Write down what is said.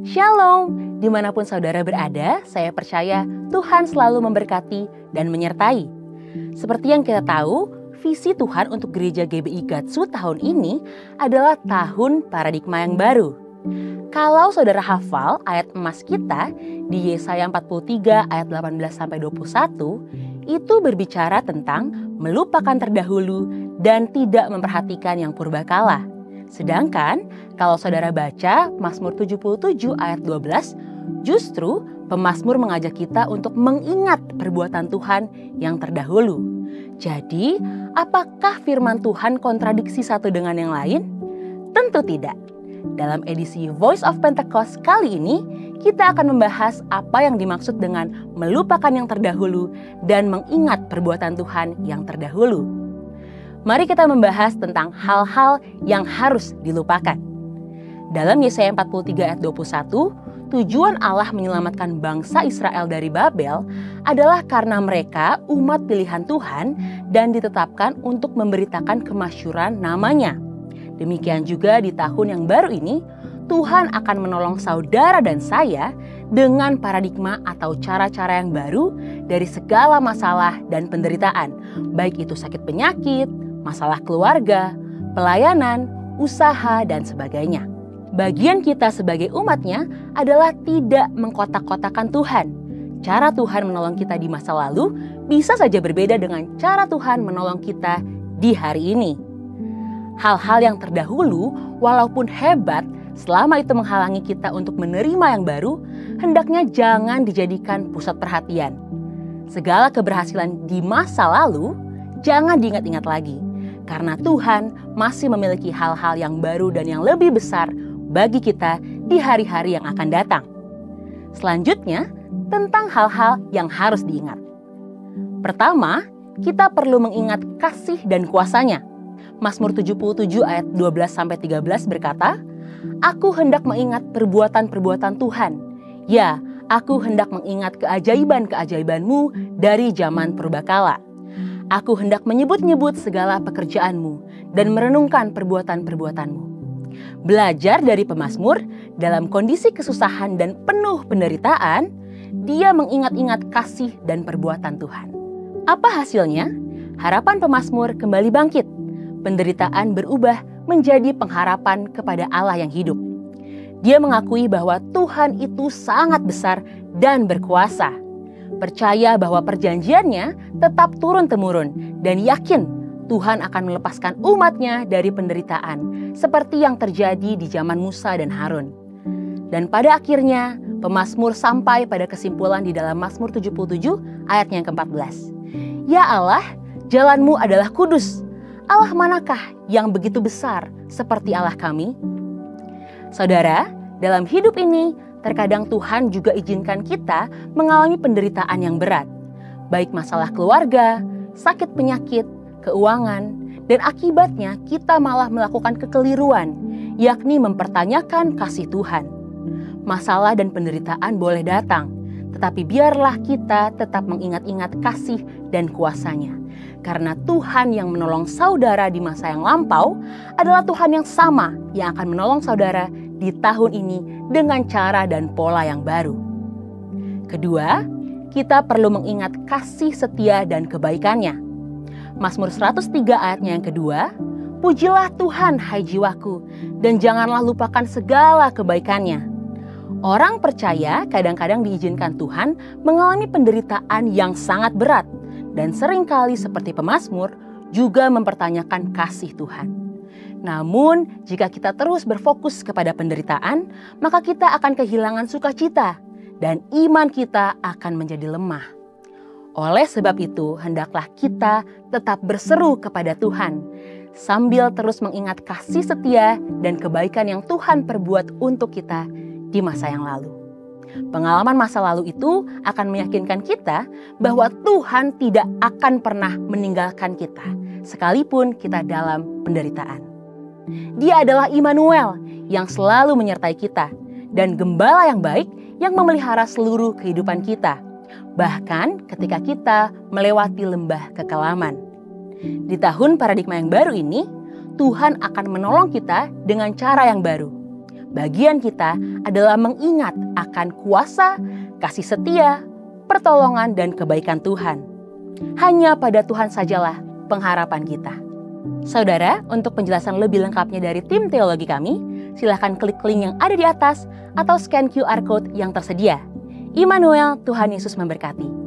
Shalom, dimanapun saudara berada, saya percaya Tuhan selalu memberkati dan menyertai. Seperti yang kita tahu, visi Tuhan untuk gereja GBI Gatsu tahun ini adalah tahun paradigma yang baru. Kalau saudara hafal ayat emas kita di Yesaya 43 ayat 18-21, itu berbicara tentang melupakan terdahulu dan tidak memperhatikan yang purbakala. Sedangkan kalau saudara baca Mazmur 77 ayat 12, justru pemazmur mengajak kita untuk mengingat perbuatan Tuhan yang terdahulu. Jadi, apakah firman Tuhan kontradiksi satu dengan yang lain? Tentu tidak. Dalam edisi Voice of Pentecost kali ini, kita akan membahas apa yang dimaksud dengan melupakan yang terdahulu dan mengingat perbuatan Tuhan yang terdahulu. Mari kita membahas tentang hal-hal yang harus dilupakan. Dalam Yesaya 43 ayat 21, tujuan Allah menyelamatkan bangsa Israel dari Babel adalah karena mereka umat pilihan Tuhan dan ditetapkan untuk memberitakan kemasyhuran namanya. Demikian juga di tahun yang baru ini, Tuhan akan menolong saudara dan saya dengan paradigma atau cara-cara yang baru dari segala masalah dan penderitaan, baik itu sakit penyakit, masalah keluarga, pelayanan, usaha, dan sebagainya. Bagian kita sebagai umatnya adalah tidak mengkotak-kotakan Tuhan. Cara Tuhan menolong kita di masa lalu bisa saja berbeda dengan cara Tuhan menolong kita di hari ini. Hal-hal yang terdahulu, walaupun hebat, selama itu menghalangi kita untuk menerima yang baru, hendaknya jangan dijadikan pusat perhatian. Segala keberhasilan di masa lalu, jangan diingat-ingat lagi. Karena Tuhan masih memiliki hal-hal yang baru dan yang lebih besar bagi kita di hari-hari yang akan datang. Selanjutnya, tentang hal-hal yang harus diingat. Pertama, kita perlu mengingat kasih dan kuasa-Nya. Mazmur 77 ayat 12-13 berkata, "Aku hendak mengingat perbuatan-perbuatan Tuhan. Ya, aku hendak mengingat keajaiban-keajaiban-Mu dari zaman purbakala. Aku hendak menyebut-nyebut segala pekerjaan-Mu dan merenungkan perbuatan-perbuatan-Mu." Belajar dari pemazmur dalam kondisi kesusahan dan penuh penderitaan, dia mengingat-ingat kasih dan perbuatan Tuhan. Apa hasilnya? Harapan pemazmur kembali bangkit. Penderitaan berubah menjadi pengharapan kepada Allah yang hidup. Dia mengakui bahwa Tuhan itu sangat besar dan berkuasa. Percaya bahwa perjanjiannya tetap turun-temurun dan yakin Tuhan akan melepaskan umatnya dari penderitaan seperti yang terjadi di zaman Musa dan Harun. Dan pada akhirnya pemazmur sampai pada kesimpulan di dalam Mazmur 77 ayatnya yang ke-14. Ya Allah, jalan-Mu adalah kudus. Allah manakah yang begitu besar seperti Allah kami? Saudara, dalam hidup ini terkadang Tuhan juga izinkan kita mengalami penderitaan yang berat. Baik masalah keluarga, sakit penyakit, keuangan, dan akibatnya kita malah melakukan kekeliruan, yakni mempertanyakan kasih Tuhan. Masalah dan penderitaan boleh datang, tetapi biarlah kita tetap mengingat-ingat kasih dan kuasa-Nya. Karena Tuhan yang menolong saudara di masa yang lampau adalah Tuhan yang sama yang akan menolong saudara di tahun ini dengan cara dan pola yang baru. Kedua, kita perlu mengingat kasih setia dan kebaikan-Nya. Mazmur 103 ayatnya yang kedua, "Pujilah Tuhan hai jiwaku, dan janganlah lupakan segala kebaikan-Nya." Orang percaya kadang-kadang diizinkan Tuhan mengalami penderitaan yang sangat berat, dan seringkali seperti pemazmur juga mempertanyakan kasih Tuhan. Namun, jika kita terus berfokus kepada penderitaan, maka kita akan kehilangan sukacita dan iman kita akan menjadi lemah. Oleh sebab itu, hendaklah kita tetap berseru kepada Tuhan, sambil terus mengingat kasih setia dan kebaikan yang Tuhan perbuat untuk kita di masa yang lalu. Pengalaman masa lalu itu akan meyakinkan kita bahwa Tuhan tidak akan pernah meninggalkan kita, sekalipun kita dalam penderitaan. Dia adalah Immanuel yang selalu menyertai kita dan gembala yang baik yang memelihara seluruh kehidupan kita, bahkan ketika kita melewati lembah kekelaman. Di tahun paradigma yang baru ini, Tuhan akan menolong kita dengan cara yang baru. Bagian kita adalah mengingat akan kuasa, kasih setia, pertolongan, dan kebaikan Tuhan. Hanya pada Tuhan sajalah pengharapan kita. Saudara, untuk penjelasan lebih lengkapnya dari tim teologi kami, silahkan klik link yang ada di atas atau scan QR Code yang tersedia. Immanuel, Tuhan Yesus memberkati.